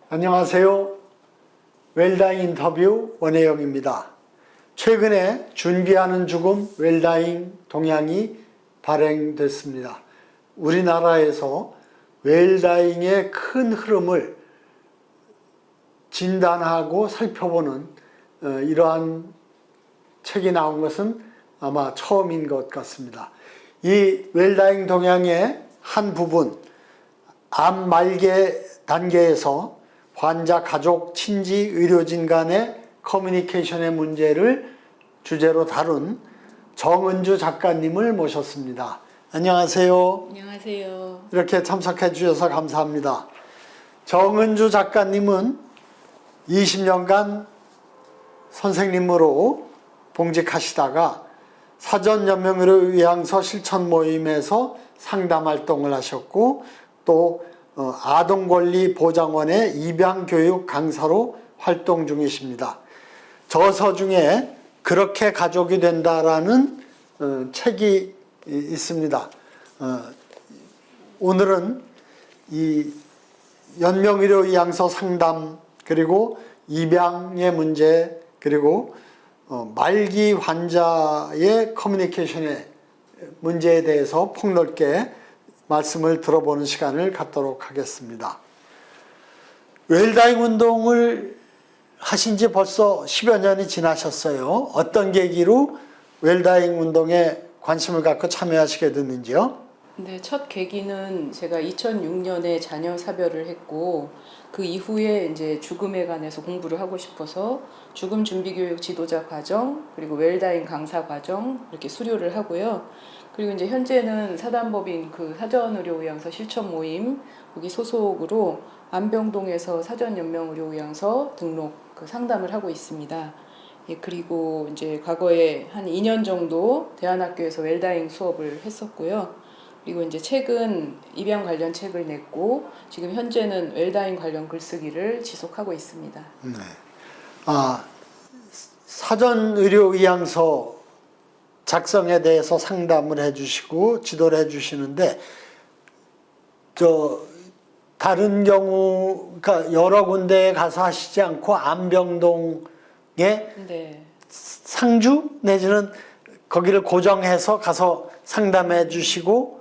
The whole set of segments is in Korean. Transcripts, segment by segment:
안녕하세요. 웰다잉 인터뷰 원혜영입니다. 최근에 준비하는 죽음 웰다잉 동향이 발행됐습니다. 우리나라에서 웰다잉의 큰 흐름을 진단하고 살펴보는 이러한 책이 나온 것은 아마 처음인 것 같습니다. 이 웰다잉 동향의 한 부분, 암 말기 단계에서 환자, 가족, 친지, 의료진 간의 커뮤니케이션의 문제를 주제로 다룬 정은주 작가님을 모셨습니다. 안녕하세요. 안녕하세요. 이렇게 참석해 주셔서 감사합니다. 정은주 작가님은 20년간 선생님으로 봉직하시다가 사전연명의료요양서 실천 모임에서 상담 활동을 하셨고 또 아동권리보장원의 입양교육 강사로 활동 중이십니다. 저서 중에 그렇게 가족이 된다라는 책이 있습니다. 오늘은 이 연명의료요양서 상담 그리고 입양의 문제 그리고 말기 환자의 커뮤니케이션의 문제에 대해서 폭넓게 말씀을 들어보는 시간을 갖도록 하겠습니다. 웰다잉 운동을 하신 지 벌써 10여 년이 지나셨어요. 어떤 계기로 웰다잉 운동에 관심을 갖고 참여하시게 됐는지요? 네, 첫 계기는 제가 2006년에 자녀 사별을 했고 그 이후에 이제 죽음에 관해서 공부를 하고 싶어서 죽음 준비 교육 지도자 과정 그리고 웰다잉 강사 과정 이렇게 수료를 하고요. 그리고 이제 현재는 사단법인 그 사전의료요양서 실천 모임 거기 소속으로 안병동에서 사전연명의료요양서 등록 그 상담을 하고 있습니다. 예, 그리고 이제 과거에 한 2년 정도 대안학교에서 웰다잉 수업을 했었고요. 그리고 이제 최근 입양 관련 책을 냈고 지금 현재는 웰다잉 관련 글쓰기를 지속하고 있습니다. 네. 사전의료요양서 작성에 대해서 상담을 해주시고 지도를 해주시는데 다른 경우 그러니까 여러 군데에 가서 하시지 않고 안병동에 네. 상주 내지는 거기를 고정해서 가서 상담해 주시고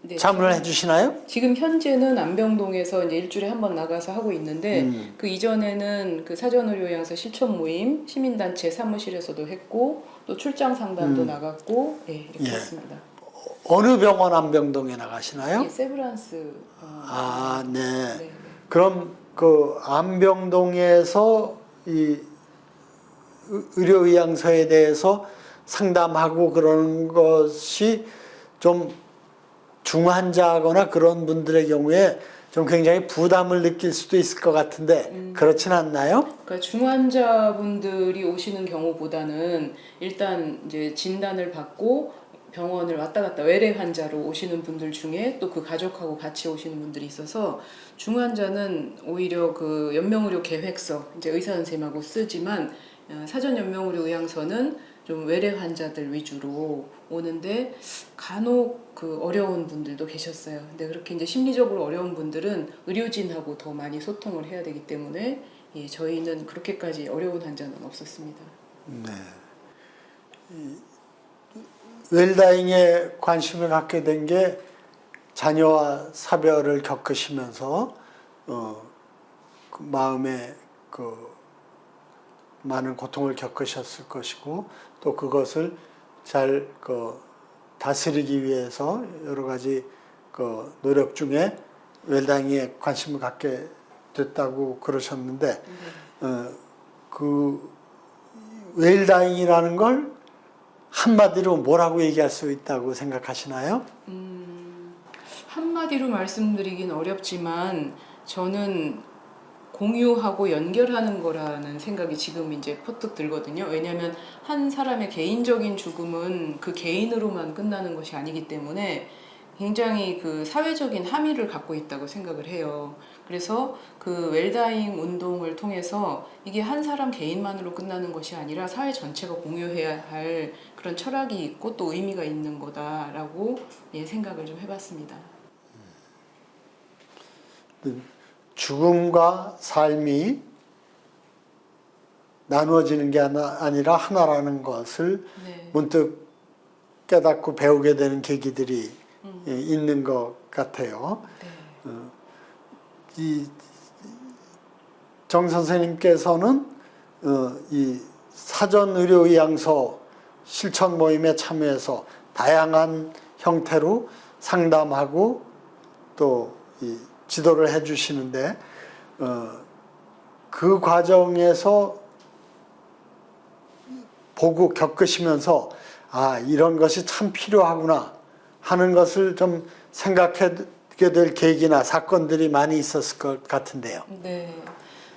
네, 자문을 해 주시나요? 지금 현재는 안병동에서 이제 일주일에 한 번 나가서 하고 있는데 그 이전에는 그 사전의료요양서 실천 모임 시민단체 사무실에서도 했고 또 출장 상담도 나갔고 이렇게 했습니다. 어느 병원 안병동에 나가시나요? 예, 세브란스. 네. 네. 그럼 그 안병동에서 이 의료요양서에 대해서 상담하고 그러는 것이 좀 중환자거나 그런 분들의 경우에 좀 굉장히 부담을 느낄 수도 있을 것 같은데 그렇진 않나요? 그러니까 중환자분들이 오시는 경우보다는 일단 이제 진단을 받고 병원을 왔다 갔다 외래 환자로 오시는 분들 중에 또 그 가족하고 같이 오시는 분들이 있어서 중환자는 오히려 그 연명의료 계획서 이제 의사 선생님하고 쓰지만 사전 연명의료 요양서는 좀 외래 환자들 위주로 오는데 간혹 그 어려운 분들도 계셨어요. 근데 그렇게 이제 심리적으로 어려운 분들은 의료진하고 더 많이 소통을 해야 되기 때문에 저희는 그렇게까지 어려운 환자는 없었습니다. 네. 웰다잉에 관심을 갖게 된 게 자녀와 사별을 겪으시면서 그 마음에 그 많은 고통을 겪으셨을 것이고 또 그것을 잘 다스리기 위해서 여러 가지 그 노력 중에 웰다잉에 관심을 갖게 됐다고 그러셨는데 그 웰다잉이라는 걸 한마디로 뭐라고 얘기할 수 있다고 생각하시나요? 한마디로 말씀드리긴 어렵지만 저는 공유하고 연결하는 거라는 생각이 지금 이제 퍼뜩 들거든요. 왜냐하면 한 사람의 개인적인 죽음은 그 개인으로만 끝나는 것이 아니기 때문에 굉장히 그 사회적인 함의를 갖고 있다고 생각을 해요. 그래서 그 웰다잉 운동을 통해서 이게 한 사람 개인만으로 끝나는 것이 아니라 사회 전체가 공유해야 할 그런 철학이 있고 또 의미가 있는 거다라고 생각을 좀 해봤습니다. 죽음과 삶이 나누어지는 게 아니라 하나라는 것을 네. 문득 깨닫고 배우게 되는 계기들이 있는 것 같아요. 네. 이 정 선생님께서는 이 사전의료의학서 실천 모임에 참여해서 다양한 형태로 상담하고 또 이 지도를 해주시는데 그 과정에서 보고 겪으시면서 아 이런 것이 참 필요하구나 하는 것을 좀 생각하게 될 계기나 사건들이 많이 있었을 것 같은데요. 네.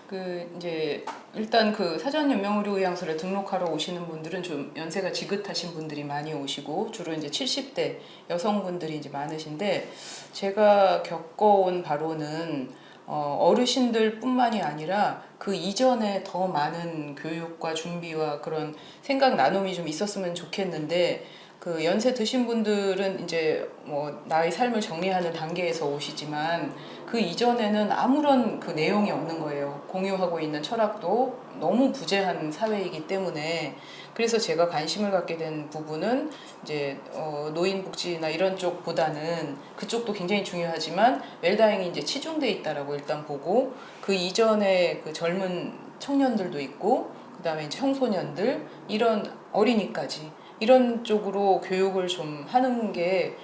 그 이제 일단 그 사전연명의료의학서를 등록하러 오시는 분들은 좀 연세가 지긋하신 분들이 많이 오시고 주로 이제 70대 여성분들이 이제 많으신데 제가 겪어온 바로는 어르신들뿐만이 아니라 그 이전에 더 많은 교육과 준비와 그런 생각 나눔이 좀 있었으면 좋겠는데 그 연세 드신 분들은 이제 뭐 나의 삶을 정리하는 단계에서 오시지만 그 이전에는 아무런 그 내용이 없는 거예요. 공유하고 있는 철학도 너무 부재한 사회이기 때문에 그래서 제가 관심을 갖게 된 부분은 이제 노인복지나 이런 쪽보다는 그쪽도 굉장히 중요하지만 웰다잉이 이제 치중돼 있다라고 일단 보고 그 이전에 그 젊은 청년들도 있고 그다음에 이제 청소년들 이런 어린이까지 이런 쪽으로 교육을 좀 하는 게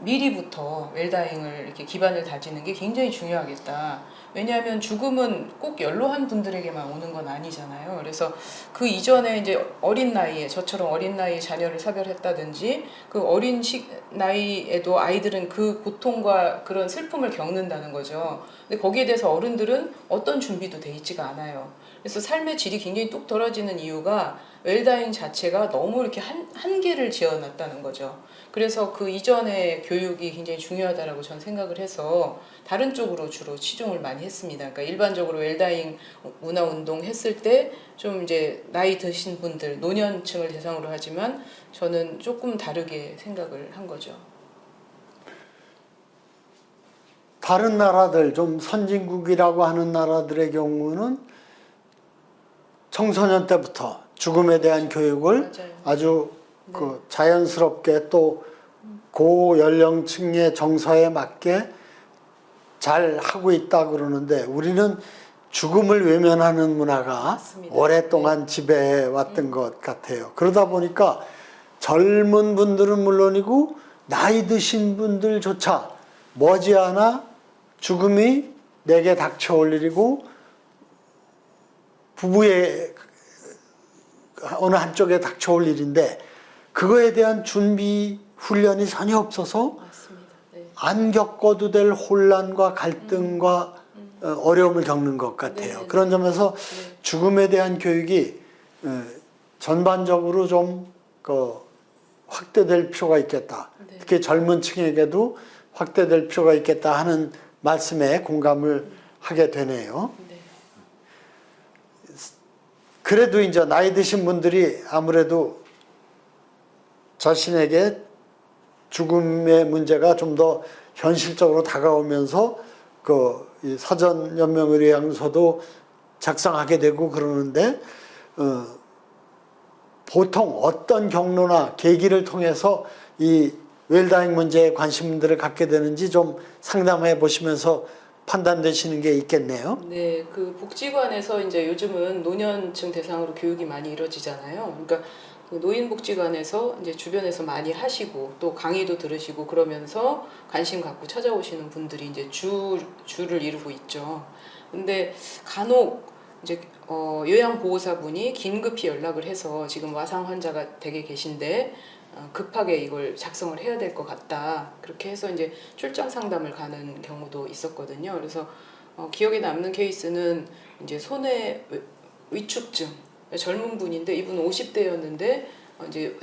미리부터 웰다잉을 이렇게 기반을 다지는 게 굉장히 중요하겠다. 왜냐하면 죽음은 꼭 연로한 분들에게만 오는 건 아니잖아요. 그래서 그 이전에 이제 어린 나이에 저처럼 어린 나이에 자녀를 사별했다든지 그 어린 나이에도 아이들은 그 고통과 그런 슬픔을 겪는다는 거죠. 근데 거기에 대해서 어른들은 어떤 준비도 돼 있지가 않아요. 그래서 삶의 질이 굉장히 뚝 떨어지는 이유가 웰다잉 자체가 너무 이렇게 한계를 지어놨다는 거죠. 그래서 그 이전의 교육이 굉장히 중요하다라고 저는 생각을 해서 다른 쪽으로 주로 치중을 많이 했습니다. 그러니까 일반적으로 웰다잉 문화운동 했을 때 좀 이제 나이 드신 분들, 노년층을 대상으로 하지만 저는 조금 다르게 생각을 한 거죠. 다른 나라들 좀 선진국이라고 하는 나라들의 경우는 청소년 때부터 죽음에 대한 교육을 맞아요. 아주 그 자연스럽게 또 고연령층의 정서에 맞게 잘 하고 있다 그러는데 우리는 죽음을 외면하는 문화가 맞습니다. 오랫동안 지배해 왔던 것 같아요. 그러다 보니까 젊은 분들은 물론이고 나이 드신 분들조차 머지않아 죽음이 내게 닥쳐올 일이고 부부의 어느 한쪽에 닥쳐올 일인데 그거에 대한 준비 훈련이 전혀 없어서 맞습니다. 네. 안 겪어도 될 혼란과 갈등과 어려움을 겪는 것 같아요. 네, 그런 점에서 네. 죽음에 대한 교육이 전반적으로 좀 확대될 필요가 있겠다. 네. 특히 젊은 층에게도 확대될 필요가 있겠다 하는 말씀에 공감을 하게 되네요. 네. 그래도 이제 나이 드신 분들이 아무래도 자신에게 죽음의 문제가 좀 더 현실적으로 다가오면서 이 사전연명의료양서도 작성하게 되고 그러는데 보통 어떤 경로나 계기를 통해서 이 웰다잉 문제에 관심들을 갖게 되는지 좀 상담해 보시면서 판단되시는 게 있겠네요. 네, 그 복지관에서 이제 요즘은 노년층 대상으로 교육이 많이 이루어지잖아요. 그러니까 그 노인복지관에서 이제 주변에서 많이 하시고 또 강의도 들으시고 그러면서 관심 갖고 찾아오시는 분들이 이제 주를 이루고 있죠. 근데 간혹 이제 요양보호사분이 긴급히 연락을 해서 지금 와상 환자가 되게 계신데 급하게 이걸 작성을 해야 될 것 같다. 그렇게 해서 이제 출장 상담을 가는 경우도 있었거든요. 그래서 기억에 남는 케이스는 이제 손의 위축증, 젊은 분인데 이분은 50대였는데 이제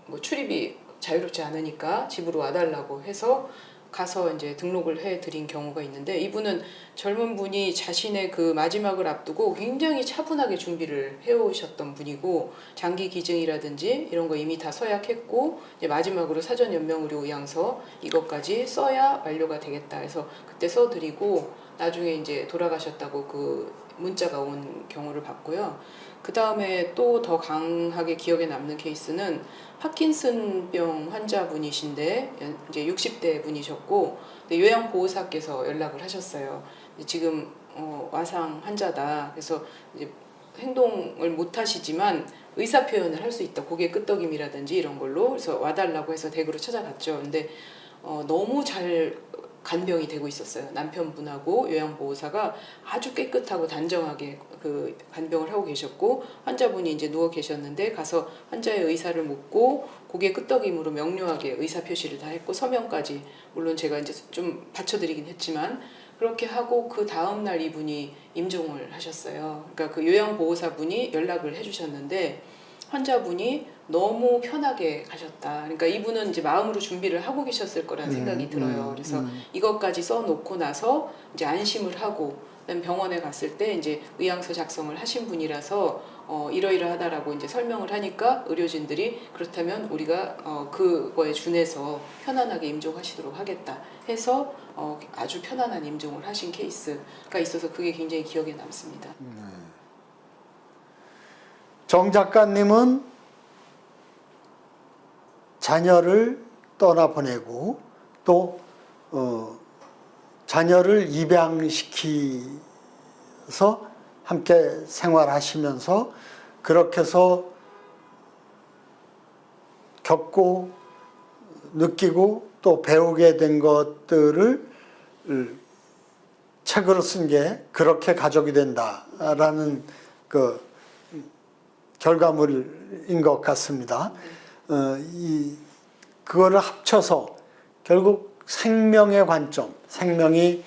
뭐 출입이 자유롭지 않으니까 집으로 와달라고 해서 가서 이제 등록을 해드린 경우가 있는데 이분은 젊은 분이 자신의 그 마지막을 앞두고 굉장히 차분하게 준비를 해오셨던 분이고 장기 기증이라든지 이런 거 이미 다 서약했고 이제 마지막으로 사전 연명의료 의향서 이것까지 써야 완료가 되겠다 해서 그때 써드리고 나중에 이제 돌아가셨다고 그 문자가 온 경우를 봤고요. 그 다음에 또 더 강하게 기억에 남는 케이스는 파킨슨병 환자분이신데 이제 60대 분이셨고 요양보호사께서 연락을 하셨어요. 지금 와상 환자다. 그래서 이제 행동을 못 하시지만 의사 표현을 할 수 있다. 고개 끄덕임이라든지 이런 걸로. 그래서 와달라고 해서 댁으로 찾아갔죠. 근데 너무 잘 간병이 되고 있었어요. 남편분하고 요양보호사가 아주 깨끗하고 단정하게 그 간병을 하고 계셨고, 환자분이 이제 누워 계셨는데 가서 환자의 의사를 묻고 고개 끄덕임으로 명료하게 의사 표시를 다 했고 서명까지, 물론 제가 이제 좀 받쳐드리긴 했지만 그렇게 하고 그 다음날 이분이 임종을 하셨어요. 그러니까 그 요양보호사분이 연락을 해주셨는데 환자분이 너무 편하게 가셨다. 그러니까 이분은 이제 마음으로 준비를 하고 계셨을 거라는 생각이 들어요. 그래서 이것까지 써놓고 나서 이제 안심을 하고, 그다음 병원에 갔을 때 이제 의향서 작성을 하신 분이라서 이러이러하다라고 이제 설명을 하니까 의료진들이 그렇다면 우리가 그거에 준해서 편안하게 임종하시도록 하겠다 해서 아주 편안한 임종을 하신 케이스가 있어서 그게 굉장히 기억에 남습니다. 정 작가님은 자녀를 떠나보내고 또 자녀를 입양시키서 함께 생활하시면서 그렇게 해서 겪고 느끼고 또 배우게 된 것들을 책으로 쓴 게 그렇게 가족이 된다라는 그 결과물인 것 같습니다. 그거를 합쳐서 결국 생명의 관점, 생명이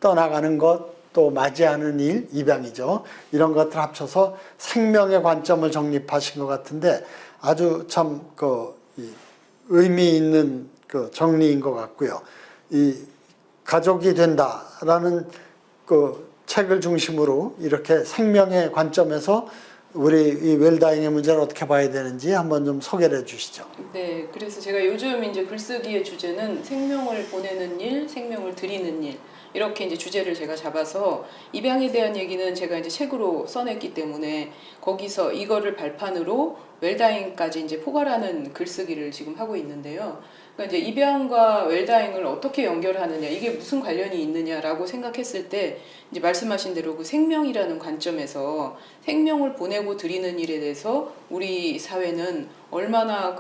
떠나가는 것, 또 맞이하는 일, 입양이죠. 이런 것들 합쳐서 생명의 관점을 정립하신 것 같은데 아주 참 의미 있는 그 정리인 것 같고요. 이 가족이 된다라는 그 책을 중심으로 이렇게 생명의 관점에서 우리 이 웰다잉의 문제를 어떻게 봐야 되는지 한번 좀 소개를 해주시죠. 네, 그래서 제가 요즘 이제 글쓰기의 주제는 생명을 보내는 일, 생명을 드리는 일, 이렇게 이제 주제를 제가 잡아서 입양에 대한 얘기는 제가 이제 책으로 써냈기 때문에 거기서 이거를 발판으로 웰다잉까지 이제 포괄하는 글쓰기를 지금 하고 있는데요. 그러니까 이제 입양과 웰다잉을 어떻게 연결하느냐, 이게 무슨 관련이 있느냐라고 생각했을 때 이제 말씀하신 대로 그 생명이라는 관점에서 생명을 보내고 드리는 일에 대해서 우리 사회는 얼마나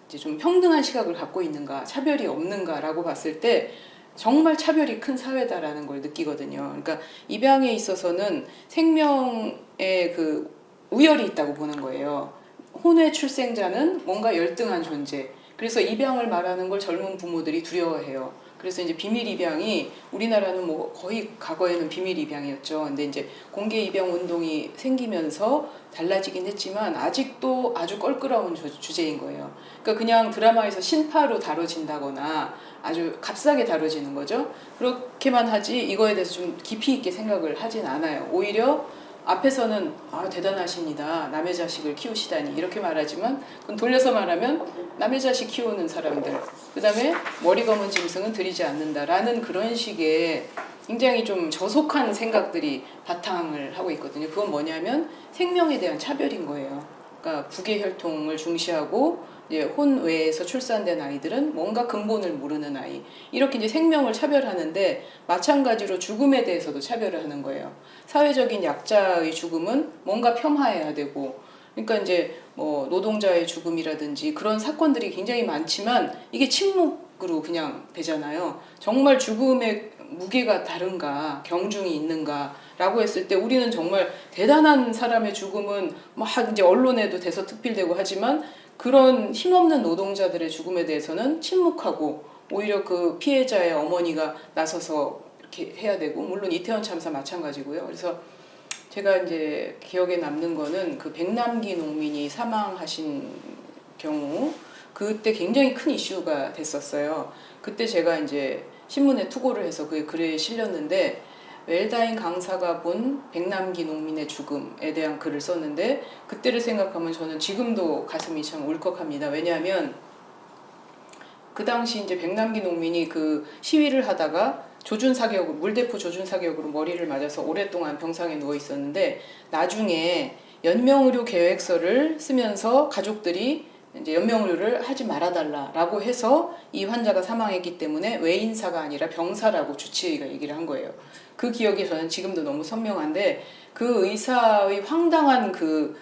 이제 좀 평등한 시각을 갖고 있는가, 차별이 없는가라고 봤을 때 정말 차별이 큰 사회다라는 걸 느끼거든요. 그러니까 입양에 있어서는 생명의 그 우열이 있다고 보는 거예요. 혼외 출생자는 뭔가 열등한 존재. 그래서 입양을 말하는 걸 젊은 부모들이 두려워해요. 그래서 이제 비밀 입양이 우리나라는 뭐 거의 과거에는 비밀 입양이었죠. 근데 이제 공개 입양 운동이 생기면서 달라지긴 했지만 아직도 아주 껄끄러운 주제인 거예요. 그러니까 그냥 드라마에서 신파로 다뤄진다거나 아주 값싸게 다뤄지는 거죠. 그렇게만 하지 이거에 대해서 좀 깊이 있게 생각을 하진 않아요. 오히려 앞에서는 대단하십니다. 남의 자식을 키우시다니 이렇게 말하지만 그건 돌려서 말하면 남의 자식 키우는 사람들, 그 다음에 머리 검은 짐승은 들이지 않는다라는 그런 식의 굉장히 좀 저속한 생각들이 바탕을 하고 있거든요. 그건 뭐냐면 생명에 대한 차별인 거예요. 그러니까 부계 혈통을 중시하고 이제 혼외에서 출산된 아이들은 뭔가 근본을 모르는 아이, 이렇게 이제 생명을 차별하는데 마찬가지로 죽음에 대해서도 차별을 하는 거예요. 사회적인 약자의 죽음은 뭔가 폄하해야 되고, 그러니까 이제 뭐 노동자의 죽음이라든지 그런 사건들이 굉장히 많지만 이게 침묵으로 그냥 되잖아요. 정말 죽음의 무게가 다른가, 경중이 있는가라고 했을 때 우리는 정말 대단한 사람의 죽음은 막 이제 언론에도 대서특필되고 하지만 그런 힘없는 노동자들의 죽음에 대해서는 침묵하고 오히려 그 피해자의 어머니가 나서서 이렇게 해야 되고, 물론 이태원 참사 마찬가지고요. 그래서 제가 이제 기억에 남는 거는 그 백남기 농민이 사망하신 경우, 그때 굉장히 큰 이슈가 됐었어요. 그때 제가 이제 신문에 투고를 해서 그게 글에 실렸는데, 웰다잉 강사가 본 백남기 농민의 죽음에 대한 글을 썼는데, 그때를 생각하면 저는 지금도 가슴이 참 울컥합니다. 왜냐하면 그 당시 이제 백남기 농민이 그 시위를 하다가 조준 사격으로 물대포 조준 사격으로 머리를 맞아서 오랫동안 병상에 누워 있었는데 나중에 연명의료 계획서를 쓰면서 가족들이 이제 연명의료를 하지 말아달라라고 해서 이 환자가 사망했기 때문에 외인사가 아니라 병사라고 주치의가 얘기를 한 거예요. 그 기억이 저는 지금도 너무 선명한데 그 의사의 황당한 그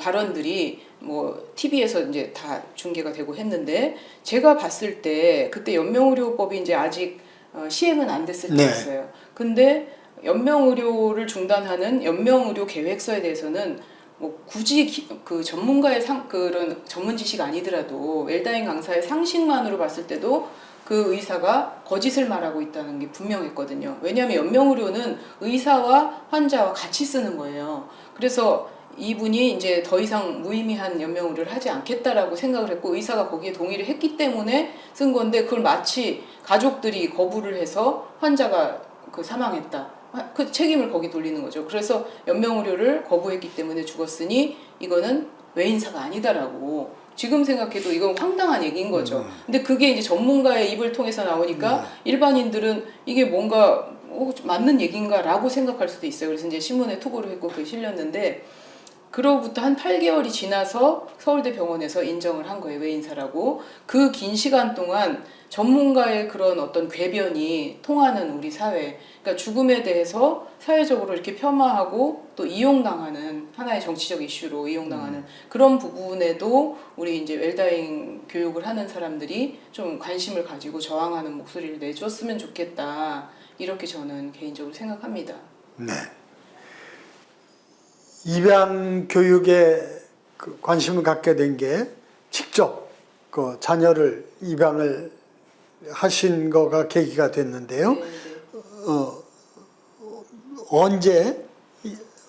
발언들이 뭐 TV에서 이제 다 중계가 되고 했는데 제가 봤을 때 그때 연명의료법이 이제 아직 시행은 안 됐을 때였어요. 근데 연명의료를 중단하는 연명의료 계획서에 대해서는 뭐 굳이 그 전문가의 그런 전문 지식 아니더라도 웰다잉 강사의 상식만으로 봤을 때도 그 의사가 거짓을 말하고 있다는 게 분명했거든요. 왜냐하면 연명의료는 의사와 환자와 같이 쓰는 거예요. 그래서 이분이 이제 더 이상 무의미한 연명의료를 하지 않겠다라고 생각을 했고 의사가 거기에 동의를 했기 때문에 쓴 건데 그걸 마치 가족들이 거부를 해서 환자가 그 사망했다. 그 책임을 거기 돌리는 거죠. 그래서 연명의료를 거부했기 때문에 죽었으니 이거는 외인사가 아니다라고 지금 생각해도 이건 황당한 얘기인 거죠. 근데 그게 이제 전문가의 입을 통해서 나오니까 일반인들은 이게 뭔가 맞는 얘기인가라고 생각할 수도 있어요. 그래서 이제 신문에 투고를 했고 그게 실렸는데 그로부터 한 8개월이 지나서 서울대 병원에서 인정을 한 거예요. 외인사라고. 그 긴 시간 동안 전문가의 그런 어떤 궤변이 통하는 우리 사회, 그러니까 죽음에 대해서 사회적으로 이렇게 폄하하고 또 이용당하는 하나의 정치적 이슈로 이용당하는 그런 부분에도 우리 이제 웰다잉 교육을 하는 사람들이 좀 관심을 가지고 저항하는 목소리를 내줬으면 좋겠다. 이렇게 저는 개인적으로 생각합니다. 네. 입양 교육에 그 관심을 갖게 된 게 직접 그 자녀를 입양을 하신 거가 계기가 됐는데요. 네, 네. 언제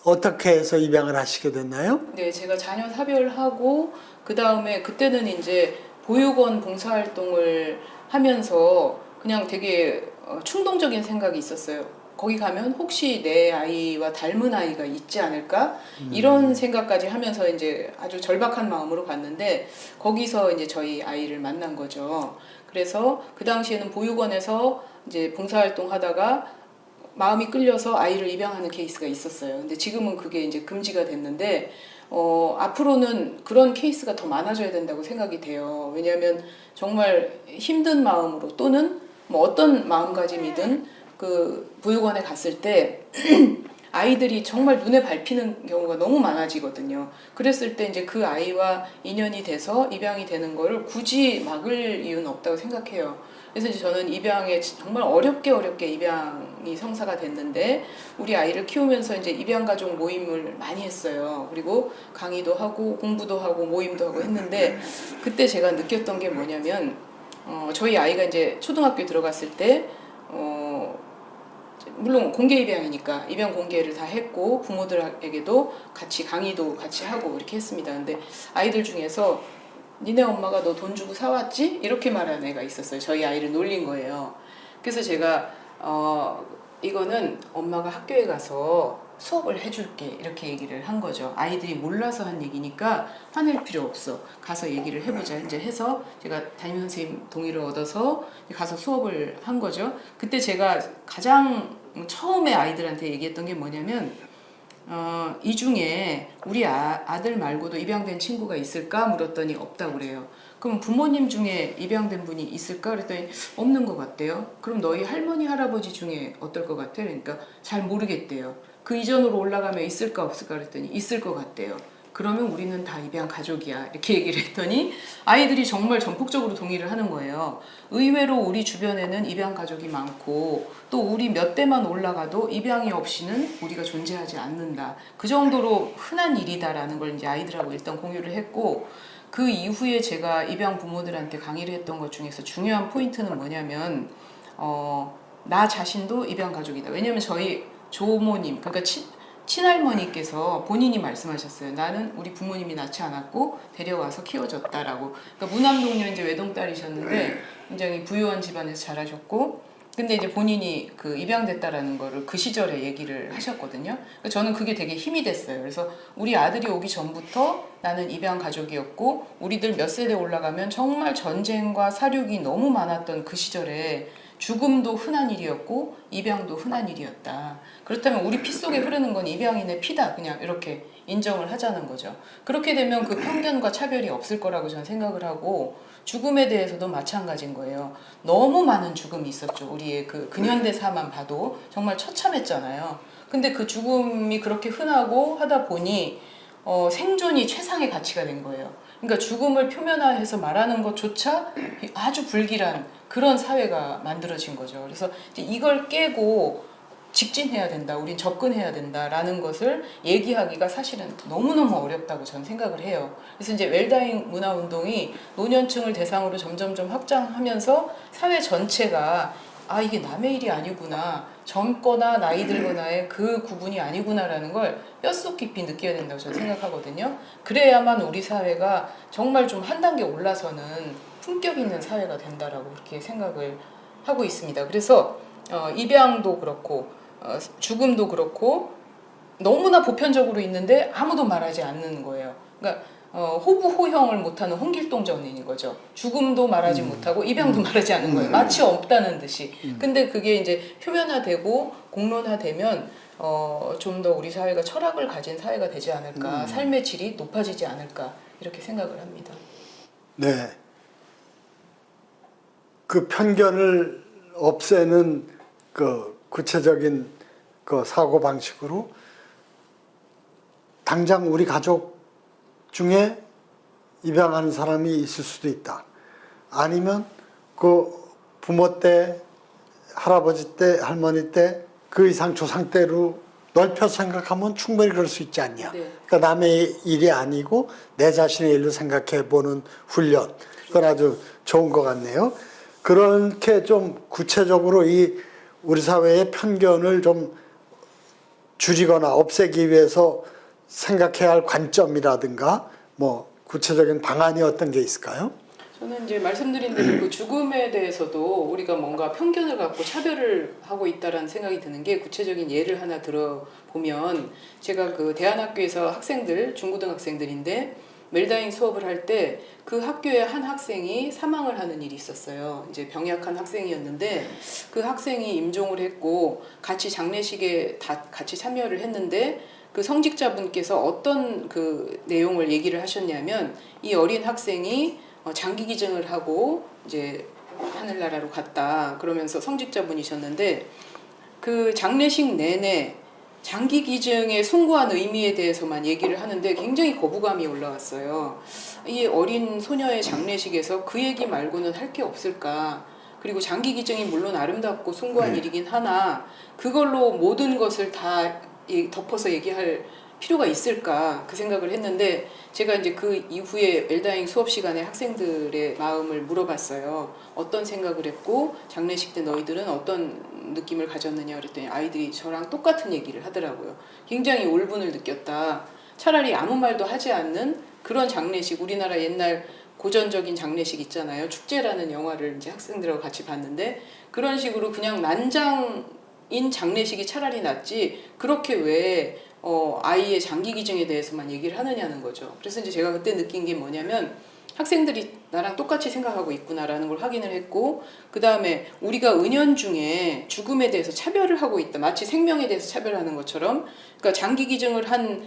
어떻게 해서 입양을 하시게 됐나요? 네, 제가 자녀 사별하고 그 다음에 그때는 이제 보육원 봉사활동을 하면서 그냥 되게 충동적인 생각이 있었어요. 거기 가면 혹시 내 아이와 닮은 아이가 있지 않을까? 이런 생각까지 하면서 이제 아주 절박한 마음으로 갔는데 거기서 이제 저희 아이를 만난 거죠. 그래서 그 당시에는 보육원에서 이제 봉사활동 하다가 마음이 끌려서 아이를 입양하는 케이스가 있었어요. 근데 지금은 그게 이제 금지가 됐는데 앞으로는 그런 케이스가 더 많아져야 된다고 생각이 돼요. 왜냐하면 정말 힘든 마음으로 또는 뭐 어떤 마음가짐이든 그 보육원에 갔을 때 아이들이 정말 눈에 밟히는 경우가 너무 많아지거든요. 그랬을 때 이제 그 아이와 인연이 돼서 입양이 되는 거를 굳이 막을 이유는 없다고 생각해요. 그래서 이제 저는 입양에 정말 어렵게 입양이 성사가 됐는데 우리 아이를 키우면서 이제 입양 가족 모임을 많이 했어요. 그리고 강의도 하고 공부도 하고 모임도 하고 했는데 그때 제가 느꼈던 게 뭐냐면 저희 아이가 이제 초등학교에 들어갔을 때 물론 공개 입양이니까 입양 공개를 다 했고 부모들에게도 같이 강의도 같이 하고 이렇게 했습니다. 근데 아이들 중에서 니네 엄마가 너 돈 주고 사왔지? 이렇게 말하는 애가 있었어요. 저희 아이를 놀린 거예요. 그래서 제가 이거는 엄마가 학교에 가서 수업을 해줄게 이렇게 얘기를 한 거죠. 아이들이 몰라서 한 얘기니까 화낼 필요 없어. 가서 얘기를 해보자. 이제 해서 제가 담임 선생님 동의를 얻어서 가서 수업을 한 거죠. 그때 제가 가장 처음에 아이들한테 얘기했던 게 뭐냐면 이 중에 우리 아들 말고도 입양된 친구가 있을까 물었더니 없다고 그래요. 그럼 부모님 중에 입양된 분이 있을까 그랬더니 없는 것 같대요. 그럼 너희 할머니 할아버지 중에 어떨 것 같아? 그러니까 잘 모르겠대요. 그 이전으로 올라가면 있을까 없을까 그랬더니 있을 것 같대요. 그러면 우리는 다 입양 가족이야 이렇게 얘기를 했더니 아이들이 정말 전폭적으로 동의를 하는 거예요. 의외로 우리 주변에는 입양 가족이 많고 또 우리 몇 대만 올라가도 입양이 없이는 우리가 존재하지 않는다. 그 정도로 흔한 일이다라는 걸 이제 아이들하고 일단 공유를 했고 그 이후에 제가 입양 부모들한테 강의를 했던 것 중에서 중요한 포인트는 뭐냐면 나 자신도 입양 가족이다. 왜냐면 저희 조모님 그러니까 친할머니께서 본인이 말씀하셨어요. 나는 우리 부모님이 낳지 않았고 데려와서 키워줬다라고. 그러니까 무남동녀 이제 외동딸이셨는데 굉장히 부유한 집안에서 자라셨고 근데 이제 본인이 그 입양됐다라는 거를 그 시절에 얘기를 하셨거든요. 그래서 저는 그게 되게 힘이 됐어요. 그래서 우리 아들이 오기 전부터 나는 입양 가족이었고 우리들 몇 세대 올라가면 정말 전쟁과 사륙이 너무 많았던 그 시절에 죽음도 흔한 일이었고 입양도 흔한 일이었다. 그렇다면 우리 피 속에 흐르는 건 입양인의 피다. 그냥 이렇게 인정을 하자는 거죠. 그렇게 되면 그 편견과 차별이 없을 거라고 저는 생각을 하고 죽음에 대해서도 마찬가지인 거예요. 너무 많은 죽음이 있었죠. 우리의 그 근현대사만 봐도 정말 처참했잖아요. 근데 그 죽음이 그렇게 흔하고 하다 보니 생존이 최상의 가치가 된 거예요. 그러니까 죽음을 표면화해서 말하는 것조차 아주 불길한 그런 사회가 만들어진 거죠. 그래서 이제 이걸 깨고 직진해야 된다, 우린 접근해야 된다라는 것을 얘기하기가 사실은 너무너무 어렵다고 저는 생각을 해요. 그래서 이제 웰다잉 문화운동이 노년층을 대상으로 점점점 확장하면서 사회 전체가 아 이게 남의 일이 아니구나, 젊거나 나이 들거나의 그 구분이 아니구나라는 걸 뼛속 깊이 느껴야 된다고 저는 생각하거든요. 그래야만 우리 사회가 정말 좀 한 단계 올라서는 품격 있는 사회가 된다라고 그렇게 생각을 하고 있습니다. 그래서 입양도 그렇고 죽음도 그렇고 너무나 보편적으로 있는데 아무도 말하지 않는 거예요. 그러니까 호부호형을 못하는 홍길동 전인인 거죠. 죽음도 말하지 못하고 입양도 말하지 않는 거예요. 마치 없다는 듯이. 근데 그게 이제 표면화되고 공론화되면 좀 더 우리 사회가 철학을 가진 사회가 되지 않을까, 삶의 질이 높아지지 않을까 이렇게 생각을 합니다. 네. 그 편견을 없애는 그 구체적인 그 사고 방식으로 당장 우리 가족 중에 입양하는 사람이 있을 수도 있다. 아니면 그 부모 때, 할아버지 때, 할머니 때, 그 이상 조상 때로 넓혀서 생각하면 충분히 그럴 수 있지 않냐. 네. 그러니까 남의 일이 아니고 내 자신의 일로 생각해 보는 훈련. 그건 아주 좋은 것 같네요. 그렇게 좀 구체적으로 이 우리 사회의 편견을 좀 줄이거나 없애기 위해서 생각해야 할 관점이라든가 뭐 구체적인 방안이 어떤 게 있을까요? 저는 이제 말씀드린 대로 그 죽음에 대해서도 우리가 뭔가 편견을 갖고 차별을 하고 있다라는 생각이 드는 게 구체적인 예를 하나 들어보면 제가 그 대안학교에서 학생들, 중고등학생들인데 웰다잉 수업을 할 때 그 학교의 한 학생이 사망을 하는 일이 있었어요. 이제 병약한 학생이었는데 그 학생이 임종을 했고 같이 장례식에 다 같이 참여를 했는데 그 성직자분께서 어떤 그 내용을 얘기를 하셨냐면 이 어린 학생이 장기 기증을 하고 이제 하늘나라로 갔다 그러면서 성직자분이셨는데 그 장례식 내내 장기 기증의 숭고한 의미에 대해서만 얘기를 하는데 굉장히 거부감이 올라왔어요. 이 어린 소녀의 장례식에서 그 얘기 말고는 할 게 없을까? 그리고 장기 기증이 물론 아름답고 숭고한 일이긴 하나 그걸로 모든 것을 다 덮어서 얘기할 필요가 있을까 그 생각을 했는데 제가 이제 그 이후에 웰다잉 수업 시간에 학생들의 마음을 물어봤어요. 어떤 생각을 했고 장례식 때 너희들은 어떤 느낌을 가졌느냐 그랬더니 아이들이 저랑 똑같은 얘기를 하더라고요. 굉장히 울분을 느꼈다. 차라리 아무 말도 하지 않는 그런 장례식, 우리나라 옛날 고전적인 장례식 있잖아요. 축제라는 영화를 이제 학생들하고 같이 봤는데 그런 식으로 그냥 난장인 장례식이 차라리 낫지 그렇게 왜 아이의 장기 기증에 대해서만 얘기를 하느냐는 거죠. 그래서 이제 제가 그때 느낀 게 뭐냐면 학생들이 나랑 똑같이 생각하고 있구나라는 걸 확인을 했고 그 다음에 우리가 은연중에 죽음에 대해서 차별을 하고 있다. 마치 생명에 대해서 차별하는 것처럼 그러니까 장기 기증을 한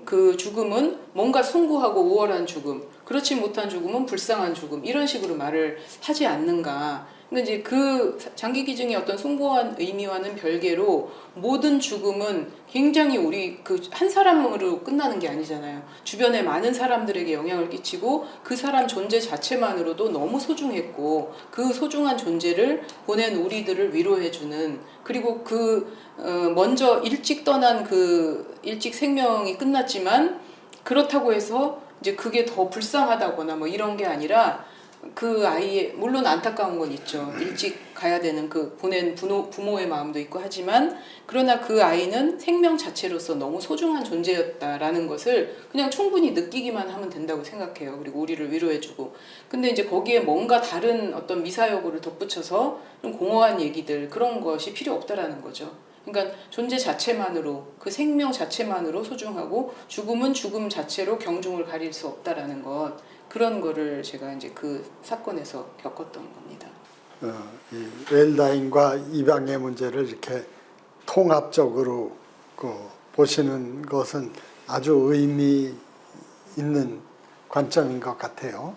그 죽음은 뭔가 숭고하고 우월한 죽음 그렇지 못한 죽음은 불쌍한 죽음 이런 식으로 말을 하지 않는가. 근데 이제 그 장기 기증의 어떤 숭고한 의미와는 별개로 모든 죽음은 굉장히 우리 그 한 사람으로 끝나는 게 아니잖아요. 주변에 많은 사람들에게 영향을 끼치고 그 사람 존재 자체만으로도 너무 소중했고 그 소중한 존재를 보낸 우리들을 위로해주는 그리고 그 먼저 일찍 떠난 그 일찍 생명이 끝났지만 그렇다고 해서 이제 그게 더 불쌍하다거나 뭐 이런 게 아니라 그 아이의 물론 안타까운 건 있죠. 일찍 가야 되는 그 보낸 부모의 마음도 있고 하지만 그러나 그 아이는 생명 자체로서 너무 소중한 존재였다라는 것을 그냥 충분히 느끼기만 하면 된다고 생각해요. 그리고 우리를 위로해주고. 근데 이제 거기에 뭔가 다른 어떤 미사여구를 덧붙여서 좀 공허한 얘기들 그런 것이 필요 없다라는 거죠. 그러니까 존재 자체만으로 그 생명 자체만으로 소중하고 죽음은 죽음 자체로 경중을 가릴 수 없다라는 것 그런 거를 제가 이제 그 사건에서 겪었던 겁니다. 이 웰다잉과 입양의 문제를 이렇게 통합적으로 보시는 것은 아주 의미 있는 관점인 것 같아요.